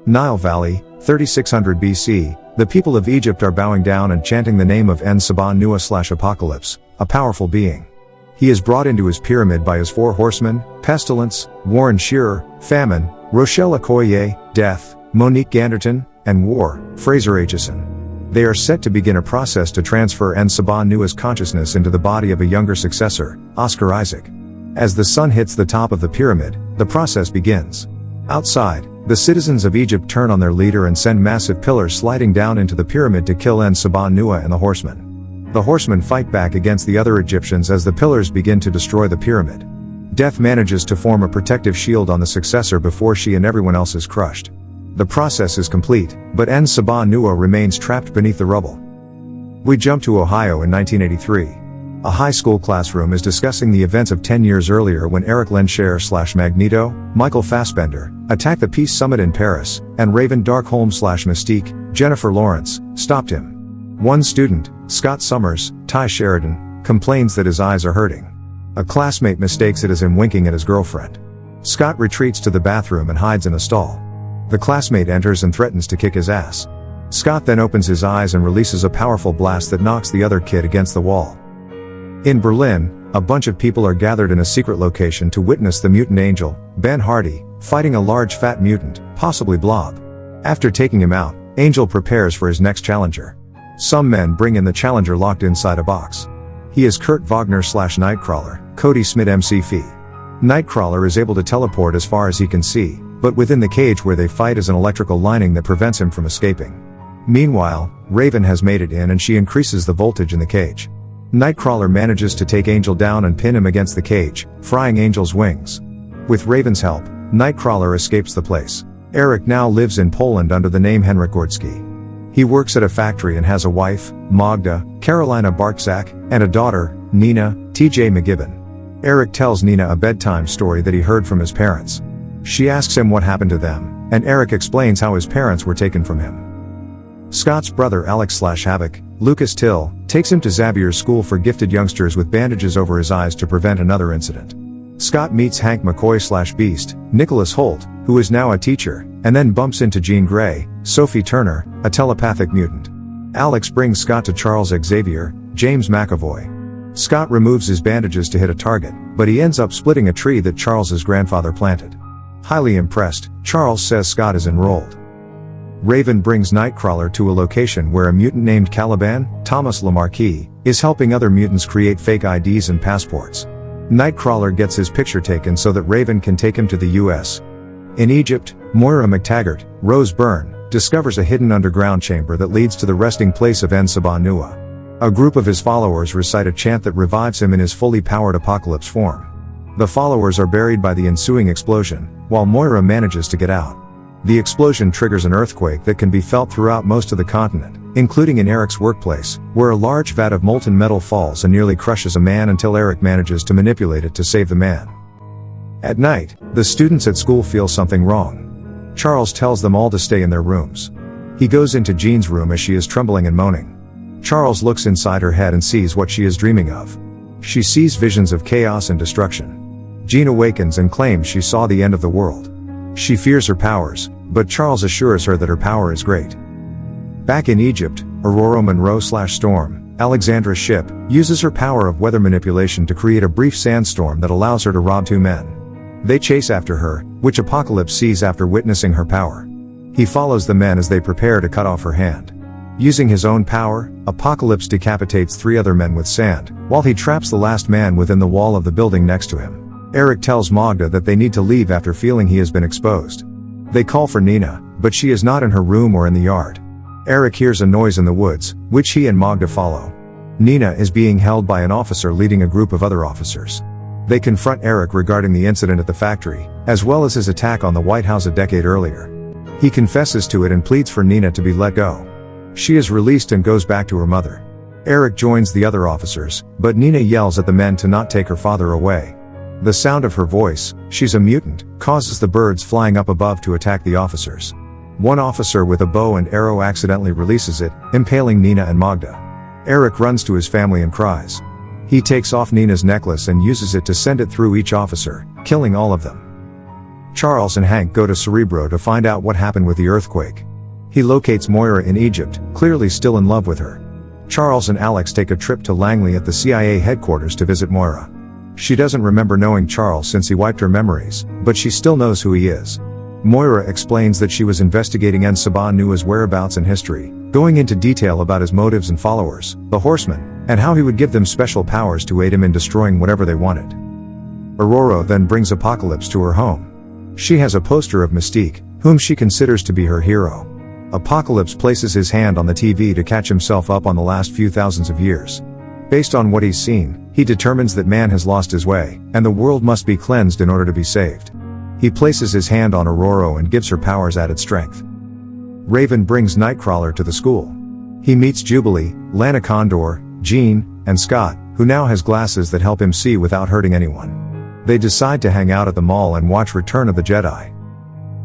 Nile Valley, 3600 BC, the people of Egypt are bowing down and chanting the name of En Sabah Nur/Apocalypse, a powerful being. He is brought into his pyramid by his 4 horsemen: Pestilence, Warren Shearer, Famine, Rochelle Okoye, Death, Monique Ganderton, and War, Fraser Aitchison. They are set to begin a process to transfer En Sabah Nur's consciousness into the body of a younger successor, Oscar Isaac. As the sun hits the top of the pyramid, the process begins. Outside, the citizens of Egypt turn on their leader and send massive pillars sliding down into the pyramid to kill En Sabah Nur and the Horsemen. The Horsemen fight back against the other Egyptians as the pillars begin to destroy the pyramid. Death manages to form a protective shield on the successor before she and everyone else is crushed. The process is complete, but En Sabah Nur remains trapped beneath the rubble. We jump to Ohio in 1983. A high school classroom is discussing the events of 10 years earlier when Eric Lensher/Magneto, Michael Fassbender, attacked the Peace Summit in Paris, and Raven Darkholme/Mystique, Jennifer Lawrence, stopped him. One student, Scott Summers, Ty Sheridan, complains that his eyes are hurting. A classmate mistakes it as him winking at his girlfriend. Scott retreats to the bathroom and hides in a stall. The classmate enters and threatens to kick his ass. Scott then opens his eyes and releases a powerful blast that knocks the other kid against the wall. In Berlin, a bunch of people are gathered in a secret location to witness the mutant angel, Ben Hardy, fighting a large fat mutant, possibly Blob. After taking him out, Angel prepares for his next challenger. Some men bring in the challenger locked inside a box. He is Kurt Wagner/Nightcrawler, Cody Smith MC. Nightcrawler is able to teleport as far as he can see, but within the cage where they fight is an electrical lining that prevents him from escaping. Meanwhile, Raven has made it in and she increases the voltage in the cage. Nightcrawler manages to take Angel down and pin him against the cage, frying Angel's wings. With Raven's help, Nightcrawler escapes the place. Eric now lives in Poland under the name Henryk Gordzki. He works at a factory and has a wife, Magda, Carolina Barczak, and a daughter, Nina, TJ McGibbon. Eric tells Nina a bedtime story that he heard from his parents. She asks him what happened to them, and Eric explains how his parents were taken from him. Scott's brother Alex/Havoc, Lucas Till, takes him to Xavier's school for gifted youngsters with bandages over his eyes to prevent another incident. Scott meets Hank McCoy/Beast, Nicholas Holt, who is now a teacher, and then bumps into Jean Grey, Sophie Turner, a telepathic mutant. Alex brings Scott to Charles Xavier, James McAvoy. Scott removes his bandages to hit a target, but he ends up splitting a tree that Charles's grandfather planted. Highly impressed, Charles says Scott is enrolled. Raven brings Nightcrawler to a location where a mutant named Caliban, Thomas Lamarquis, is helping other mutants create fake IDs and passports. Nightcrawler gets his picture taken so that Raven can take him to the US. In Egypt, Moira McTaggart, Rose Byrne, discovers a hidden underground chamber that leads to the resting place of En Sabah Nur. A group of his followers recite a chant that revives him in his fully powered apocalypse form. The followers are buried by the ensuing explosion, while Moira manages to get out. The explosion triggers an earthquake that can be felt throughout most of the continent, including in Eric's workplace, where a large vat of molten metal falls and nearly crushes a man until Eric manages to manipulate it to save the man. At night, the students at school feel something wrong. Charles tells them all to stay in their rooms. He goes into Jean's room as she is trembling and moaning. Charles looks inside her head and sees what she is dreaming of. She sees visions of chaos and destruction. Jean awakens and claims she saw the end of the world. She fears her powers, but Charles assures her that her power is great. Back in Egypt, Aurora Monroe/Storm, Alexandra's ship, uses her power of weather manipulation to create a brief sandstorm that allows her to rob 2 men. They chase after her, which Apocalypse sees after witnessing her power. He follows the men as they prepare to cut off her hand. Using his own power, Apocalypse decapitates 3 other men with sand, while he traps the last man within the wall of the building next to him. Eric tells Magda that they need to leave after feeling he has been exposed. They call for Nina, but she is not in her room or in the yard. Eric hears a noise in the woods, which he and Magda follow. Nina is being held by an officer leading a group of other officers. They confront Eric regarding the incident at the factory, as well as his attack on the White House a decade earlier. He confesses to it and pleads for Nina to be let go. She is released and goes back to her mother. Eric joins the other officers, but Nina yells at the men to not take her father away. The sound of her voice, "She's a mutant," causes the birds flying up above to attack the officers. One officer with a bow and arrow accidentally releases it, impaling Nina and Magda. Eric runs to his family and cries. He takes off Nina's necklace and uses it to send it through each officer, killing all of them. Charles and Hank go to Cerebro to find out what happened with the earthquake. He locates Moira in Egypt, clearly still in love with her. Charles and Alex take a trip to Langley at the CIA headquarters to visit Moira. She doesn't remember knowing Charles since he wiped her memories, but she still knows who he is. Moira explains that she was investigating En Sabah Nur's whereabouts and history, going into detail about his motives and followers, the Horsemen, and how he would give them special powers to aid him in destroying whatever they wanted. Aurora then brings Apocalypse to her home. She has a poster of Mystique, whom she considers to be her hero. Apocalypse places his hand on the TV to catch himself up on the last few thousands of years. Based on what he's seen, he determines that man has lost his way, and the world must be cleansed in order to be saved. He places his hand on Aurora and gives her powers added strength. Raven brings Nightcrawler to the school. He meets Jubilee, Lana Condor, Jean, and Scott, who now has glasses that help him see without hurting anyone. They decide to hang out at the mall and watch Return of the Jedi.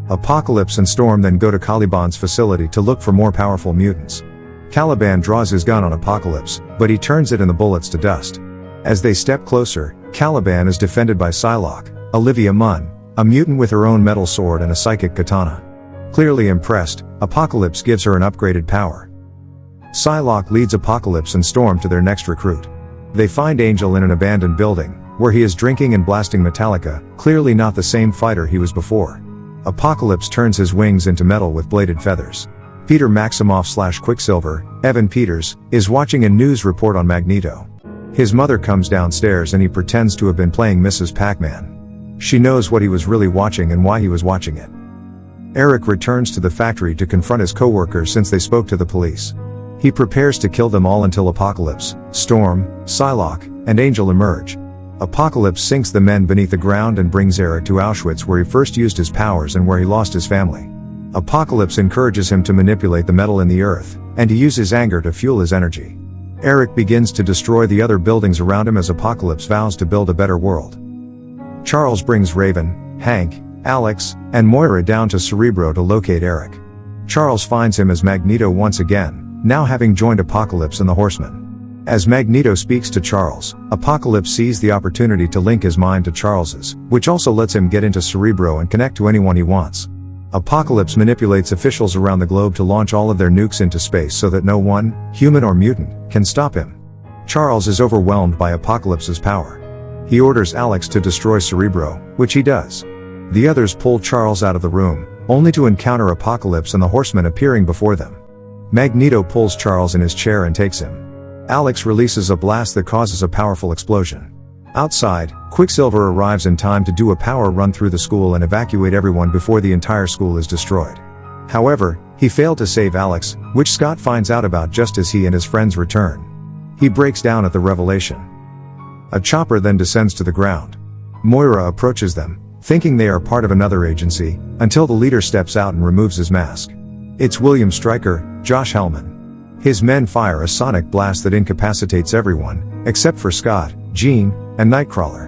Apocalypse and Storm then go to Caliban's facility to look for more powerful mutants. Caliban draws his gun on Apocalypse, but he turns it and the bullets to dust. As they step closer, Caliban is defended by Psylocke, Olivia Munn, a mutant with her own metal sword and a psychic katana. Clearly impressed, Apocalypse gives her an upgraded power. Psylocke leads Apocalypse and Storm to their next recruit. They find Angel in an abandoned building, where he is drinking and blasting Metallica, clearly not the same fighter he was before. Apocalypse turns his wings into metal with bladed feathers. Peter Maximoff/Quicksilver, Evan Peters, is watching a news report on Magneto. His mother comes downstairs and he pretends to have been playing Mrs. Pac-Man. She knows what he was really watching and why he was watching it. Eric returns to the factory to confront his co-workers since they spoke to the police. He prepares to kill them all until Apocalypse, Storm, Psylocke, and Angel emerge. Apocalypse sinks the men beneath the ground and brings Eric to Auschwitz, where he first used his powers and where he lost his family. Apocalypse encourages him to manipulate the metal in the earth, and to use his anger to fuel his energy. Eric begins to destroy the other buildings around him as Apocalypse vows to build a better world. Charles brings Raven, Hank, Alex, and Moira down to Cerebro to locate Eric. Charles finds him as Magneto once again, now having joined Apocalypse and the Horsemen. As Magneto speaks to Charles, Apocalypse sees the opportunity to link his mind to Charles's, which also lets him get into Cerebro and connect to anyone he wants. Apocalypse manipulates officials around the globe to launch all of their nukes into space so that no one, human or mutant, can stop him. Charles is overwhelmed by Apocalypse's power. He orders Alex to destroy Cerebro, which he does. The others pull Charles out of the room, only to encounter Apocalypse and the Horsemen appearing before them. Magneto pulls Charles in his chair and takes him. Alex releases a blast that causes a powerful explosion. Outside, Quicksilver arrives in time to do a power run through the school and evacuate everyone before the entire school is destroyed. However, he failed to save Alex, which Scott finds out about just as he and his friends return. He breaks down at the revelation. A chopper then descends to the ground. Moira approaches them, thinking they are part of another agency, until the leader steps out and removes his mask. It's William Stryker, Josh Hellman. His men fire a sonic blast that incapacitates everyone, except for Scott, Jean, and Nightcrawler.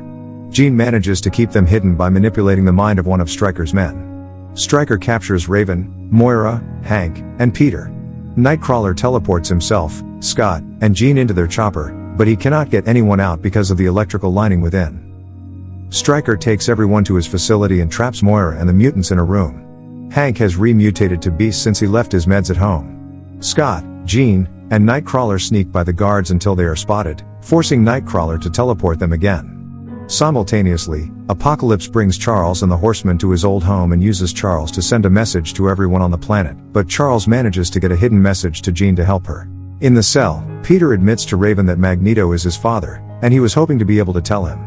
Jean manages to keep them hidden by manipulating the mind of one of Stryker's men. Stryker captures Raven, Moira, Hank, and Peter. Nightcrawler teleports himself, Scott, and Jean into their chopper, but he cannot get anyone out because of the electrical lining within. Stryker takes everyone to his facility and traps Moira and the mutants in a room. Hank has re-mutated to beast since he left his meds at home. Scott, Jean, and Nightcrawler sneak by the guards until they are spotted, forcing Nightcrawler to teleport them again. Simultaneously, Apocalypse brings Charles and the Horsemen to his old home and uses Charles to send a message to everyone on the planet, but Charles manages to get a hidden message to Jean to help her. In the cell, Peter admits to Raven that Magneto is his father, and he was hoping to be able to tell him.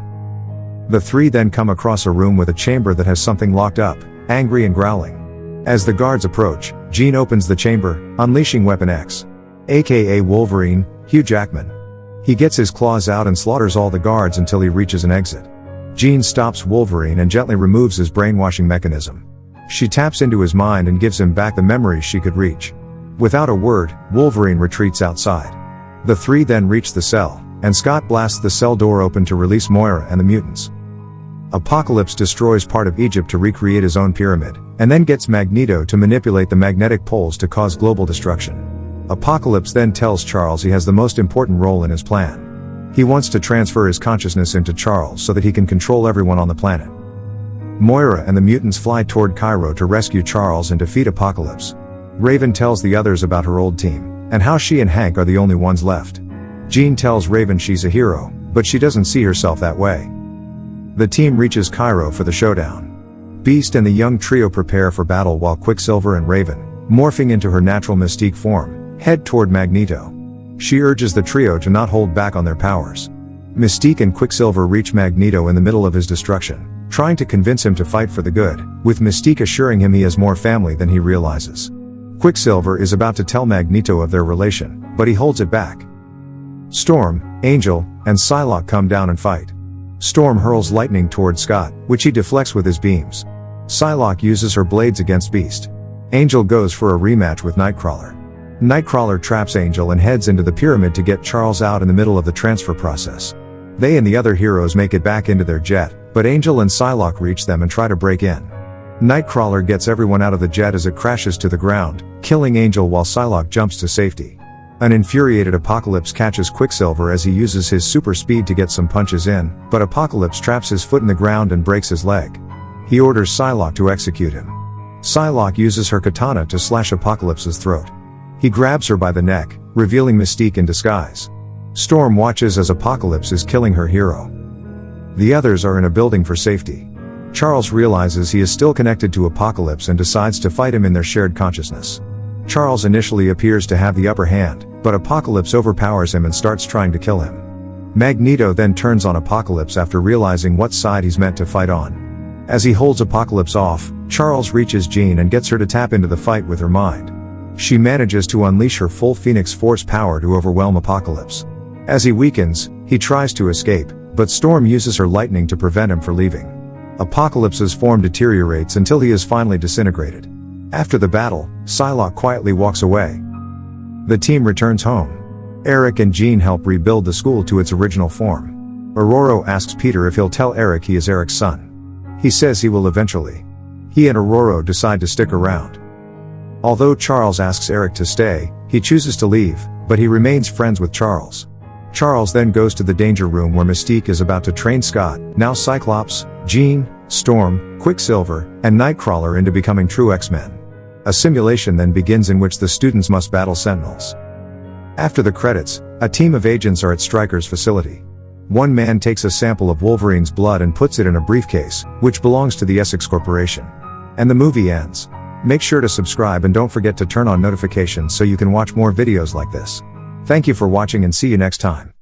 The three then come across a room with a chamber that has something locked up, angry and growling. As the guards approach, Jean opens the chamber, unleashing Weapon X, aka Wolverine, Hugh Jackman. He gets his claws out and slaughters all the guards until he reaches an exit. Jean stops Wolverine and gently removes his brainwashing mechanism. She taps into his mind and gives him back the memories she could reach. Without a word, Wolverine retreats outside. The three then reach the cell, and Scott blasts the cell door open to release Moira and the mutants. Apocalypse destroys part of Egypt to recreate his own pyramid, and then gets Magneto to manipulate the magnetic poles to cause global destruction. Apocalypse then tells Charles he has the most important role in his plan. He wants to transfer his consciousness into Charles so that he can control everyone on the planet. Moira and the mutants fly toward Cairo to rescue Charles and defeat Apocalypse. Raven tells the others about her old team, and how she and Hank are the only ones left. Jean tells Raven she's a hero, but she doesn't see herself that way. The team reaches Cairo for the showdown. Beast and the young trio prepare for battle while Quicksilver and Raven, morphing into her natural Mystique form, head toward Magneto. She urges the trio to not hold back on their powers. Mystique and Quicksilver reach Magneto in the middle of his destruction, trying to convince him to fight for the good, with Mystique assuring him he has more family than he realizes. Quicksilver is about to tell Magneto of their relation, but he holds it back. Storm, Angel, and Psylocke come down and fight. Storm hurls lightning toward Scott, which he deflects with his beams. Psylocke uses her blades against Beast. Angel goes for a rematch with Nightcrawler. Nightcrawler traps Angel and heads into the pyramid to get Charles out in the middle of the transfer process. They and the other heroes make it back into their jet, but Angel and Psylocke reach them and try to break in. Nightcrawler gets everyone out of the jet as it crashes to the ground, killing Angel while Psylocke jumps to safety. An infuriated Apocalypse catches Quicksilver as he uses his super speed to get some punches in, but Apocalypse traps his foot in the ground and breaks his leg. He orders Psylocke to execute him. Psylocke uses her katana to slash Apocalypse's throat. He grabs her by the neck, revealing Mystique in disguise. Storm watches as Apocalypse is killing her hero. The others are in a building for safety. Charles realizes he is still connected to Apocalypse and decides to fight him in their shared consciousness. Charles initially appears to have the upper hand, but Apocalypse overpowers him and starts trying to kill him. Magneto then turns on Apocalypse after realizing what side he's meant to fight on. As he holds Apocalypse off, Charles reaches Jean and gets her to tap into the fight with her mind. She manages to unleash her full Phoenix Force power to overwhelm Apocalypse. As he weakens, he tries to escape, but Storm uses her lightning to prevent him from leaving. Apocalypse's form deteriorates until he is finally disintegrated. After the battle, Psylocke quietly walks away. The team returns home. Eric and Jean help rebuild the school to its original form. Aurora asks Peter if he'll tell Eric he is Eric's son. He says he will eventually. He and Aurora decide to stick around. Although Charles asks Eric to stay, he chooses to leave, but he remains friends with Charles. Charles then goes to the danger room where Mystique is about to train Scott, now Cyclops, Jean, Storm, Quicksilver, and Nightcrawler into becoming true X-Men. A simulation then begins in which the students must battle Sentinels. After the credits, a team of agents are at Stryker's facility. One man takes a sample of Wolverine's blood and puts it in a briefcase, which belongs to the Essex Corporation. And the movie ends. Make sure to subscribe and don't forget to turn on notifications so you can watch more videos like this. Thank you for watching and see you next time.